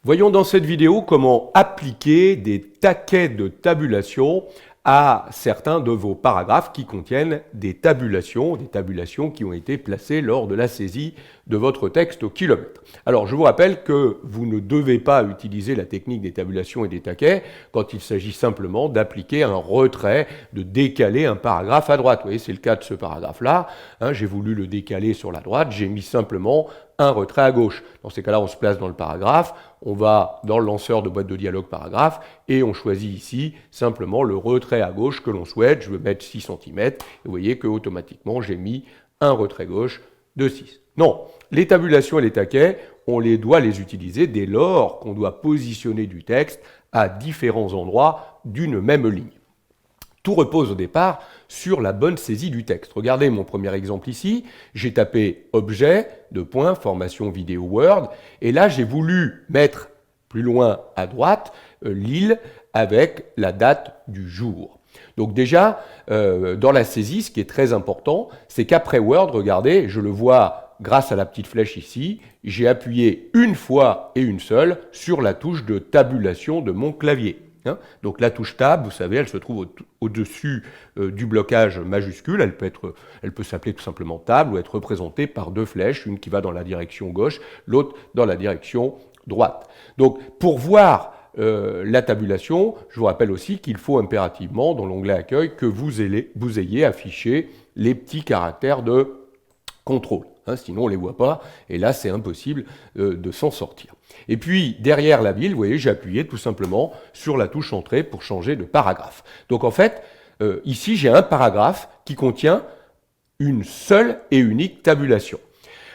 Voyons dans cette vidéo comment appliquer des taquets de tabulation à certains de vos paragraphes qui contiennent des tabulations qui ont été placées lors de la saisie de votre texte au kilomètre. Alors je vous rappelle que vous ne devez pas utiliser la technique des tabulations et des taquets quand il s'agit simplement d'appliquer un retrait, de décaler un paragraphe à droite. Vous voyez, c'est le cas de ce paragraphe-là. J'ai voulu le décaler sur la droite, j'ai mis simplement un retrait à gauche. Dans ces cas-là, on se place dans le paragraphe, on va dans le lanceur de boîte de dialogue paragraphe et on choisit ici simplement le retrait à gauche que l'on souhaite. Je veux mettre 6 cm et vous voyez qu'automatiquement, j'ai mis un retrait gauche de 6. Non, les tabulations et les taquets, on doit les utiliser dès lors qu'on doit positionner du texte à différents endroits d'une même ligne. Tout repose au départ sur la bonne saisie du texte. Regardez mon premier exemple ici, j'ai tapé objet, formation vidéo Word, et là j'ai voulu mettre plus loin à droite l'île avec la date du jour. Donc déjà, dans la saisie, ce qui est très important, c'est qu'après Word, regardez, je le vois grâce à la petite flèche ici, j'ai appuyé une fois et une seule sur la touche de tabulation de mon clavier. Donc la touche Tab, vous savez, elle se trouve au-dessus du blocage majuscule. Elle peut s'appeler tout simplement Table ou être représentée par deux flèches, une qui va dans la direction gauche, l'autre dans la direction droite. Donc pour voir la tabulation, je vous rappelle aussi qu'il faut impérativement, dans l'onglet Accueil, que vous ayez affiché les petits caractères de contrôle. Sinon on ne les voit pas, et là c'est impossible de s'en sortir. Et puis derrière la ville, vous voyez, j'ai appuyé tout simplement sur la touche Entrée pour changer de paragraphe. Donc en fait, ici j'ai un paragraphe qui contient une seule et unique tabulation.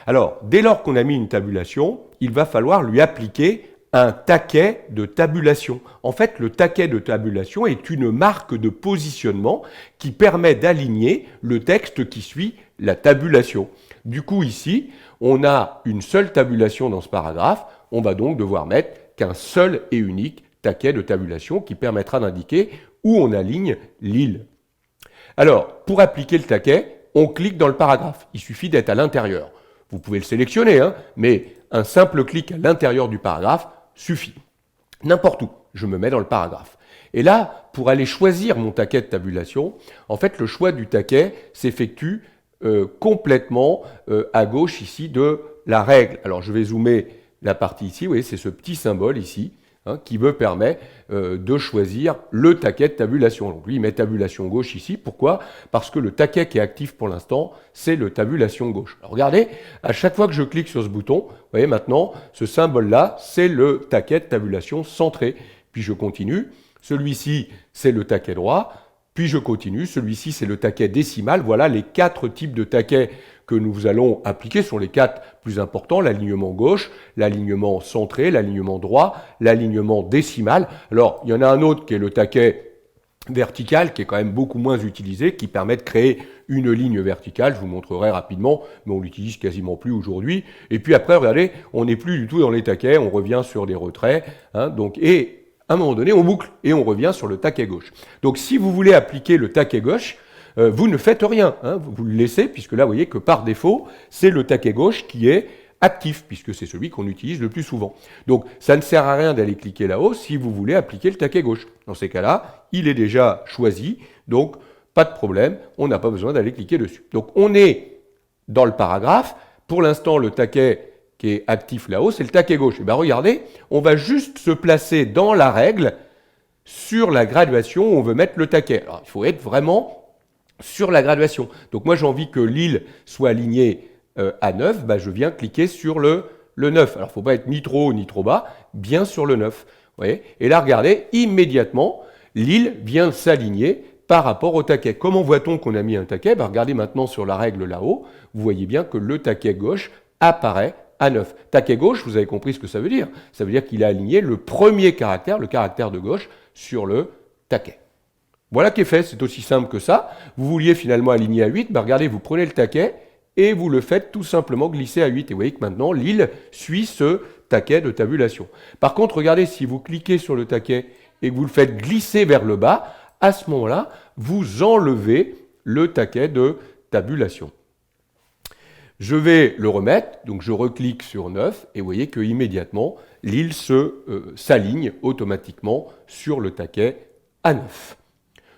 Alors, dès lors qu'on a mis une tabulation, il va falloir lui appliquer un taquet de tabulation. En fait, le taquet de tabulation est une marque de positionnement qui permet d'aligner le texte qui suit la tabulation. Du coup, ici, on a une seule tabulation dans ce paragraphe. On va donc devoir mettre qu'un seul et unique taquet de tabulation qui permettra d'indiquer où on aligne l'île. Alors, pour appliquer le taquet, on clique dans le paragraphe. Il suffit d'être à l'intérieur. Vous pouvez le sélectionner, mais un simple clic à l'intérieur du paragraphe suffit. N'importe où, je me mets dans le paragraphe. Et là, pour aller choisir mon taquet de tabulation, en fait, le choix du taquet s'effectue complètement à gauche ici de la règle. Alors, je vais zoomer la partie ici, vous voyez, c'est ce petit symbole ici, qui me permet de choisir le taquet de tabulation. Donc lui, il met tabulation gauche ici. Pourquoi? Parce que le taquet qui est actif pour l'instant, c'est le tabulation gauche. Alors regardez, à chaque fois que je clique sur ce bouton, vous voyez maintenant, ce symbole-là, c'est le taquet de tabulation centré. Puis je continue. Celui-ci, c'est le taquet droit. Puis je continue. Celui-ci, c'est le taquet décimal. Voilà les 4 types de taquets que nous allons appliquer sur les 4 plus importants, l'alignement gauche, l'alignement centré, l'alignement droit, l'alignement décimal. Alors, il y en a un autre qui est le taquet vertical, qui est quand même beaucoup moins utilisé, qui permet de créer une ligne verticale. Je vous montrerai rapidement, mais on l'utilise quasiment plus aujourd'hui. Et puis après, regardez, on n'est plus du tout dans les taquets, on revient sur des retraits. Et à un moment donné, on boucle et on revient sur le taquet gauche. Donc, si vous voulez appliquer le taquet gauche, vous ne faites rien, vous le laissez, puisque là, vous voyez que par défaut, c'est le taquet gauche qui est actif, puisque c'est celui qu'on utilise le plus souvent. Donc, ça ne sert à rien d'aller cliquer là-haut si vous voulez appliquer le taquet gauche. Dans ces cas-là, il est déjà choisi, donc pas de problème, on n'a pas besoin d'aller cliquer dessus. Donc, on est dans le paragraphe. Pour l'instant, le taquet qui est actif là-haut, c'est le taquet gauche. Et bien, regardez, on va juste se placer dans la règle sur la graduation où on veut mettre le taquet. Alors, il faut être vraiment sur la graduation. Donc moi j'ai envie que l'île soit alignée à 9, je viens cliquer sur le 9. Alors il ne faut pas être ni trop haut ni trop bas, bien sur le 9. Vous voyez, et là regardez, immédiatement, l'île vient s'aligner par rapport au taquet. Comment voit-on qu'on a mis un taquet? Regardez maintenant sur la règle là-haut, vous voyez bien que le taquet gauche apparaît à 9. Taquet gauche, vous avez compris ce que ça veut dire. Ça veut dire qu'il a aligné le premier caractère, le caractère de gauche, sur le taquet. Voilà qui est fait, c'est aussi simple que ça. Vous vouliez finalement aligner à 8, regardez, vous prenez le taquet et vous le faites tout simplement glisser à 8. Et vous voyez que maintenant, l'île suit ce taquet de tabulation. Par contre, regardez, si vous cliquez sur le taquet et que vous le faites glisser vers le bas, à ce moment-là, vous enlevez le taquet de tabulation. Je vais le remettre, donc je reclique sur 9, et vous voyez que immédiatement l'île s'aligne automatiquement sur le taquet A9.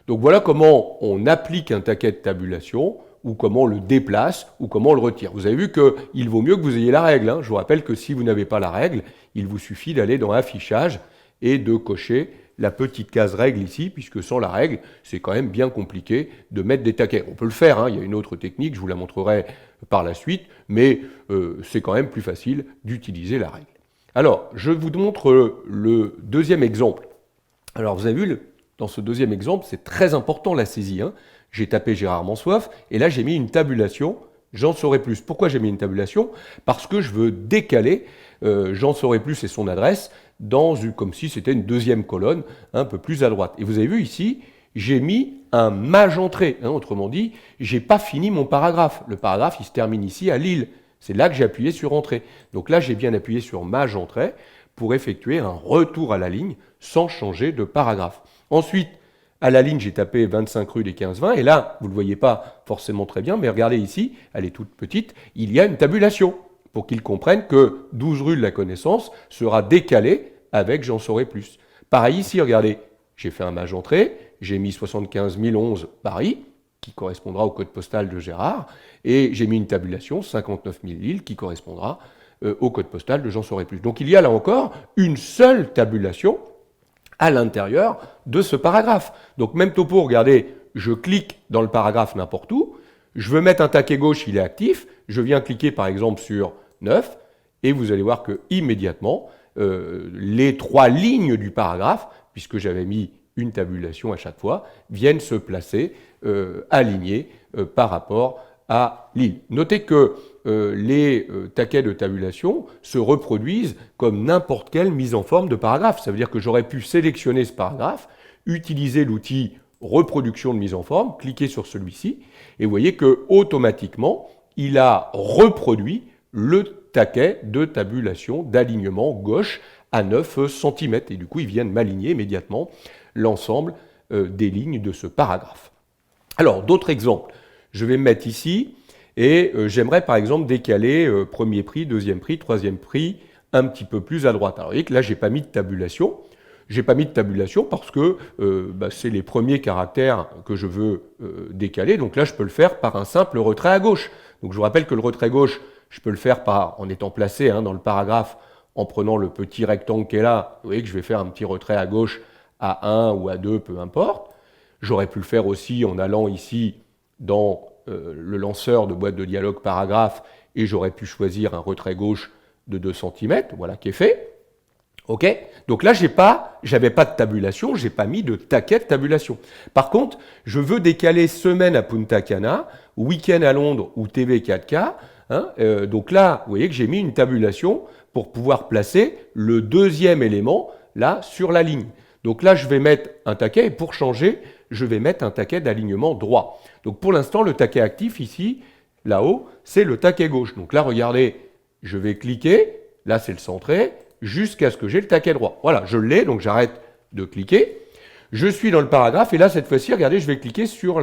Donc voilà comment on applique un taquet de tabulation, ou comment on le déplace, ou comment on le retire. Vous avez vu qu'il vaut mieux que vous ayez la règle, hein. Je vous rappelle que si vous n'avez pas la règle, il vous suffit d'aller dans Affichage et de cocher la petite case règle ici, puisque sans la règle, c'est quand même bien compliqué de mettre des taquets. On peut le faire, hein, il y a une autre technique, je vous la montrerai par la suite, mais c'est quand même plus facile d'utiliser la règle. Alors, je vous montre le deuxième exemple. Alors, vous avez vu, dans ce deuxième exemple, c'est très important la saisie, hein. J'ai tapé Gérard Mansoif, et là j'ai mis une tabulation, j'en saurai plus. Pourquoi j'ai mis une tabulation? Parce que je veux décaler j'en saurai plus et son adresse, comme si c'était une deuxième colonne, un peu plus à droite. Et vous avez vu ici, j'ai mis un maj entrée, hein, autrement dit, j'ai pas fini mon paragraphe. Le paragraphe, il se termine ici à Lille. C'est là que j'ai appuyé sur Entrée. Donc là, j'ai bien appuyé sur maj entrée pour effectuer un retour à la ligne sans changer de paragraphe. Ensuite, à la ligne, j'ai tapé 25 rue des 15-20, et là, vous ne le voyez pas forcément très bien, mais regardez ici, elle est toute petite, il y a une tabulation, pour qu'ils comprennent que 12 rue de la Connaissance sera décalée avec J'en saurai plus. Pareil ici, regardez, j'ai fait un maj entrée, j'ai mis 75 011 Paris, qui correspondra au code postal de Gérard, et j'ai mis une tabulation, 59 000 Lille, qui correspondra au code postal de J'en saurai plus. Donc il y a là encore une seule tabulation à l'intérieur de ce paragraphe. Donc même topo, regardez, je clique dans le paragraphe n'importe où, je veux mettre un taquet gauche, il est actif, je viens cliquer par exemple sur 9, et vous allez voir que immédiatement, les 3 lignes du paragraphe, puisque j'avais mis une tabulation à chaque fois, viennent se placer alignées par rapport à l'île. Notez que les taquets de tabulation se reproduisent comme n'importe quelle mise en forme de paragraphe. Ça veut dire que j'aurais pu sélectionner ce paragraphe, utiliser l'outil reproduction de mise en forme, cliquer sur celui-ci, et vous voyez que automatiquement, il a reproduit le taquet de tabulation d'alignement gauche à 9 cm. Et du coup, il vient de m'aligner immédiatement l'ensemble des lignes de ce paragraphe. Alors, d'autres exemples. Je vais me mettre ici, et j'aimerais par exemple décaler premier prix, deuxième prix, troisième prix, un petit peu plus à droite. Alors vous voyez que là, je n'ai pas mis de tabulation. Je n'ai pas mis de tabulation parce que c'est les premiers caractères que je veux décaler. Donc là, je peux le faire par un simple retrait à gauche. Donc je vous rappelle que le retrait gauche, je peux le faire en étant placé dans le paragraphe, en prenant le petit rectangle qui est là. Vous voyez que je vais faire un petit retrait à gauche à 1 ou à 2, peu importe. J'aurais pu le faire aussi en allant ici dans le lanceur de boîte de dialogue paragraphe, et j'aurais pu choisir un retrait gauche de 2 cm, voilà qui est fait. Ok, donc là, j'avais pas de tabulation, j'ai pas mis de taquet de tabulation. Par contre, je veux décaler semaine à Punta Cana, week-end à Londres ou TV 4K. Donc là, vous voyez que j'ai mis une tabulation pour pouvoir placer le deuxième élément là sur la ligne. Donc là, je vais mettre un taquet, et pour changer, je vais mettre un taquet d'alignement droit. Donc pour l'instant, le taquet actif ici, là-haut, c'est le taquet gauche. Donc là, regardez, je vais cliquer, là c'est le centré, jusqu'à ce que j'ai le taquet droit. Voilà, je l'ai, donc j'arrête de cliquer. Je suis dans le paragraphe, et là, cette fois-ci, regardez, je vais cliquer sur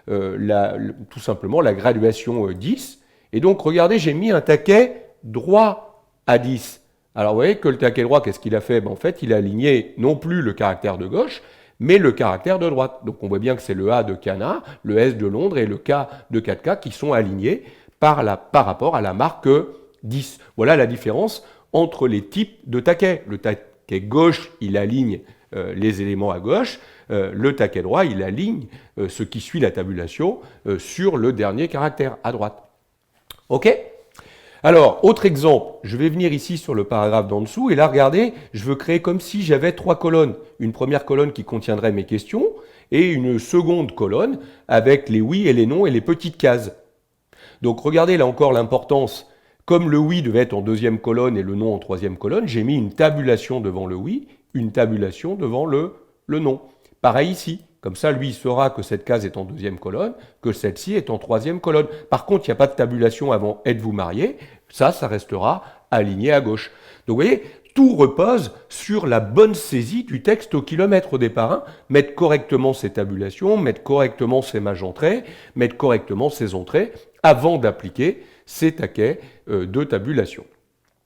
tout simplement la graduation 10. Et donc, regardez, j'ai mis un taquet droit à 10. Alors, vous voyez que le taquet droit, qu'est-ce qu'il a fait? En fait, il a aligné non plus le caractère de gauche, mais le caractère de droite. Donc, on voit bien que c'est le A de Cana, le S de Londres et le K de 4K qui sont alignés par rapport à la marque 10. Voilà la différence entre les types de taquets. Le taquet gauche, il aligne les éléments à gauche. Le taquet droit, il aligne ce qui suit la tabulation sur le dernier caractère à droite. OK? Alors, autre exemple, je vais venir ici sur le paragraphe d'en dessous, et là, regardez, je veux créer comme si j'avais 3 colonnes. Une première colonne qui contiendrait mes questions, et une seconde colonne avec les oui et les non et les petites cases. Donc, regardez là encore l'importance. Comme le oui devait être en deuxième colonne et le non en troisième colonne, j'ai mis une tabulation devant le oui, une tabulation devant le non. Pareil ici. Comme ça, lui, il saura que cette case est en deuxième colonne, que celle-ci est en troisième colonne. Par contre, il n'y a pas de tabulation avant « Êtes-vous marié ?» Ça restera aligné à gauche. Donc, vous voyez, tout repose sur la bonne saisie du texte au kilomètre au départ. Mettre correctement ses tabulations, mettre correctement ses mages entrées, mettre correctement ses entrées avant d'appliquer ces taquets de tabulation.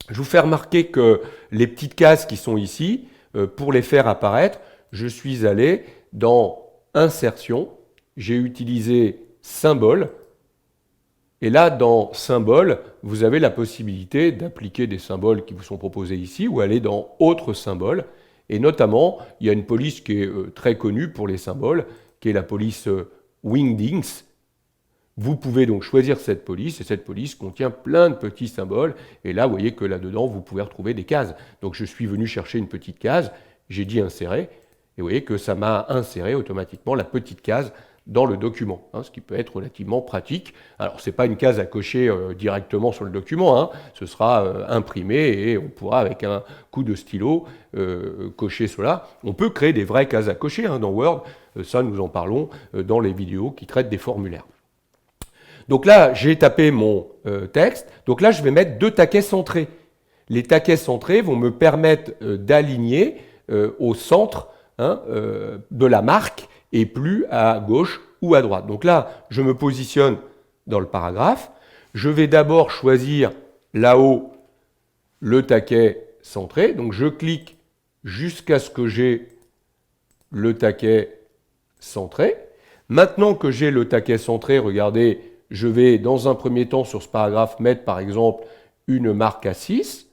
Je vous fais remarquer que les petites cases qui sont ici, pour les faire apparaître, je suis allé dans Insertion, j'ai utilisé Symbole, et là, dans Symbole, vous avez la possibilité d'appliquer des symboles qui vous sont proposés ici, ou aller dans Autres symboles, et notamment, il y a une police qui est très connue pour les symboles, qui est la police Wingdings. Vous pouvez donc choisir cette police, et cette police contient plein de petits symboles, et là, vous voyez que là-dedans, vous pouvez retrouver des cases. Donc je suis venu chercher une petite case, j'ai dit insérer, et vous voyez que ça m'a inséré automatiquement la petite case dans le document, ce qui peut être relativement pratique. Alors, ce n'est pas une case à cocher directement sur le document, ce sera imprimé et on pourra, avec un coup de stylo, cocher cela. On peut créer des vraies cases à cocher dans Word, ça nous en parlons dans les vidéos qui traitent des formulaires. Donc là, j'ai tapé mon texte, donc là, je vais mettre 2 taquets centrés. Les taquets centrés vont me permettre d'aligner au centre de la marque, et plus à gauche ou à droite. Donc là, je me positionne dans le paragraphe. Je vais d'abord choisir là-haut le taquet centré. Donc je clique jusqu'à ce que j'ai le taquet centré. Maintenant que j'ai le taquet centré, regardez, je vais dans un premier temps sur ce paragraphe mettre par exemple une marque à 6.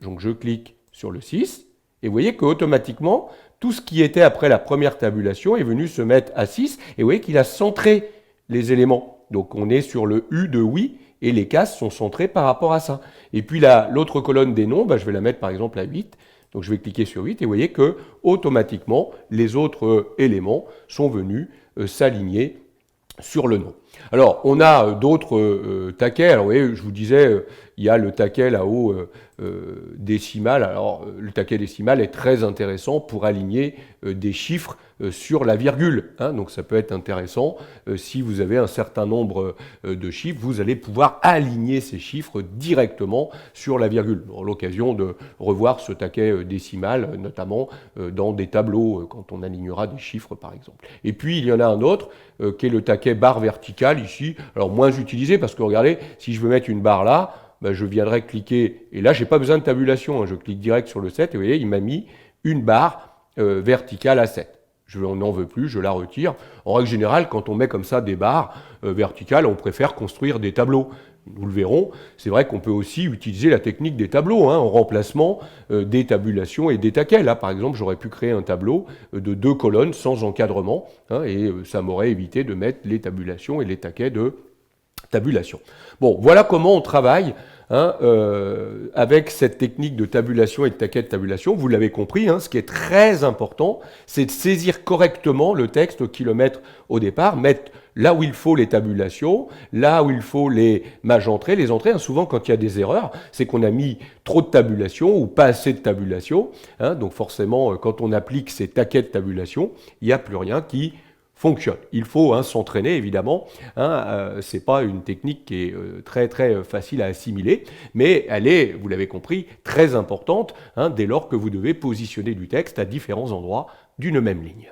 Donc je clique sur le 6. Et vous voyez qu'automatiquement, tout ce qui était après la première tabulation est venu se mettre à 6. Et vous voyez qu'il a centré les éléments. Donc on est sur le U de oui, et les cases sont centrées par rapport à ça. Et puis l'autre colonne des noms, je vais la mettre par exemple à 8. Donc je vais cliquer sur 8, et vous voyez que automatiquement, les autres éléments sont venus s'aligner sur le nom. Alors, on a d'autres taquets. Alors, vous voyez, je vous disais, il y a le taquet là-haut décimal. Alors, le taquet décimal est très intéressant pour aligner des chiffres sur la virgule. Donc, ça peut être intéressant. Si vous avez un certain nombre de chiffres, vous allez pouvoir aligner ces chiffres directement sur la virgule. On aura l'occasion de revoir ce taquet décimal, notamment dans des tableaux, quand on alignera des chiffres, par exemple. Et puis, il y en a un autre qui est le taquet barre verticale ici. Alors, moins utilisé parce que, regardez, si je veux mettre une barre là, je viendrai cliquer, et là, je n'ai pas besoin de tabulation, je clique direct sur le 7, et vous voyez, il m'a mis une barre verticale à 7. Je n'en veux plus, je la retire. En règle générale, quand on met comme ça des barres verticales, on préfère construire des tableaux. Nous le verrons, c'est vrai qu'on peut aussi utiliser la technique des tableaux en remplacement des tabulations et des taquets. Là, par exemple, j'aurais pu créer un tableau de 2 colonnes sans encadrement, et ça m'aurait évité de mettre les tabulations et les taquets de tabulation. Bon, voilà comment on travaille avec cette technique de tabulation et de taquet de tabulation. Vous l'avez compris, ce qui est très important, c'est de saisir correctement le texte au kilomètre au départ, mettre là où il faut les tabulations, là où il faut les entrées. Les entrées, souvent quand il y a des erreurs, c'est qu'on a mis trop de tabulations ou pas assez de tabulations. Donc forcément, quand on applique ces taquets de tabulation, il n'y a plus rien qui fonctionne. Il faut s'entraîner, évidemment. Ce n'est pas une technique qui est très très facile à assimiler, mais elle est, vous l'avez compris, très importante dès lors que vous devez positionner du texte à différents endroits d'une même ligne.